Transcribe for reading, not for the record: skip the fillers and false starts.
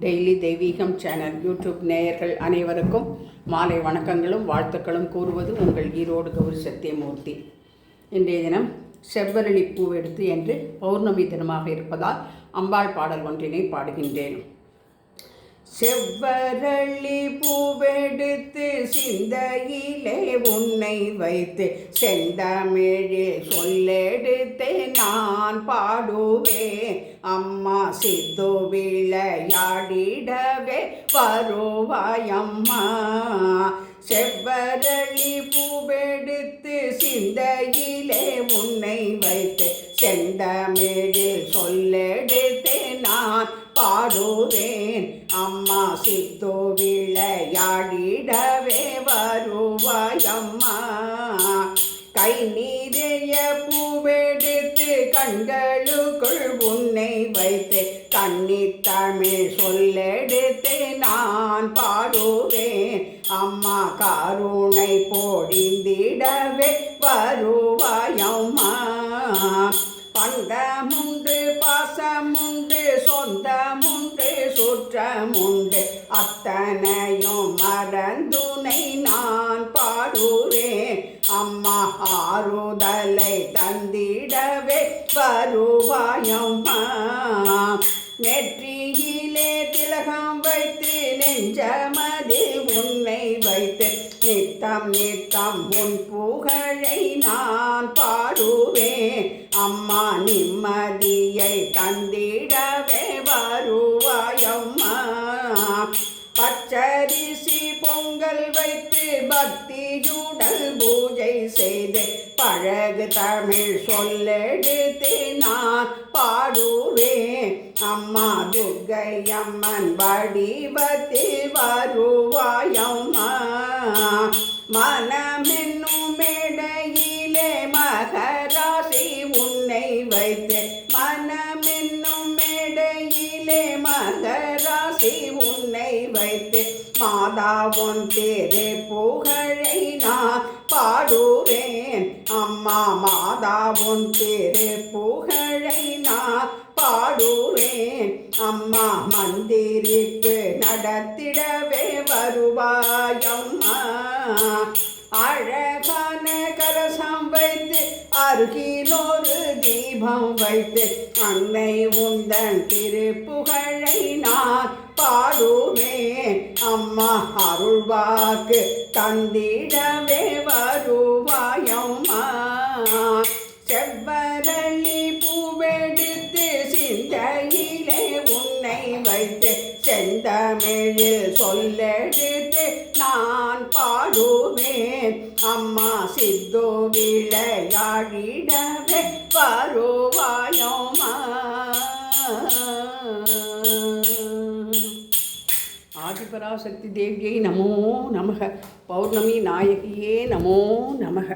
Daily தெய்வீகம் channel YouTube நேயர்கள் அனைவருக்கும் மாலை வணக்கங்களும் வாழ்த்துக்களும் கூறுவது உங்கள் ஈரோடு கௌரி சத்தியமூர்த்தி. இன்றைய தினம் செவ்வரளி பூவெடுத்து என்று பௌர்ணமி தினமாக இருப்பதால் அம்பாள் பாடல் ஒன்றினை பாடுகின்றேன். செவ்வரளி பூவெடுத்து சிந்தையிலே உன்னை வைத்து செந்தமிழில் சொல்லெடுத்து நான் பாடுவேன். அம்மா சித்து விளையாடிடவே வருவாயம்மா. செவ்வரளி பூவெடுத்து சிந்தையிலே உன்னை வைத்து செந்தமிழில் சொல்லெடுத்து நான் பாடுவேன். அம்மா சித்து விளையாடிடவே வருவாயம்மா. கை நீரைய பூவெடுத்து கண்களுக்குள் உன்னை வைத்து கன்னித் தமிழ் சொல்லெடுத்து நான் பாடுவேன். அம்மா கருணை பொழிந்திடவே வருவாயம்மா. பந்தமுண்டு பாசமுண்டு சொந்தமுண்டு சுற்றமுண்டு அத்தனையும் மறந்துனை நான் பாடுவேன். அம்மா ஆறுதலை தந்திடவே வருவாயம்மா. நெற்றியிலே திலகம் வைத்து நெஞ்சமதில் உன்னை வைத்து நித்தம் நித்தம் உன் புகழை நான் பாடுவேன். அம்மா நிம்மதியை தந்திடவே வருவாயம்மா. பச்சரிசி பொங்கல் வைத்து பக்தியுடல் பூஜை செய்து பழகு தமிழ் சொல்லெடுத்து நான் பாடுவேன். அம்மா துர்க்கை அம்மன் வடிவத்தில் வருவாயம்மா. மனமென்னும் மேடையிலே மகராசி உன்னை வைத்து மனமென்னும் மேடையிலே மகராசி உன்னை வைத்து மாதா உன் திரு புகழை நான் பாடுவேன். அம்மா மாதா உன் திரு புகழை நான் பாடுவேன். அம்மா மந்திரிப்பு நடத்திடவே வருவாயம்மா. அழகான கலசம் வைத்து அருகிலொரு தீபம் வைத்து அன்னை உந்தன் திருப்புகழை நான் பாடுவேன். அம்மா அருள்வாக்கு தந்திடவே வருவாயம்மா. செவ்வரளி பூவெடுத்து சிந்தையிலே உன்னை வைத்து செந்தமிழில் சொல்லெடுத்து நான் பாடுவேன். அம்மா சித்து விளையாடிடவே வருவாயம்மா. ஆதிபராசக்தி தேவியை நமோ நமக. பௌர்ணமி நாயகியே நமோ நமக.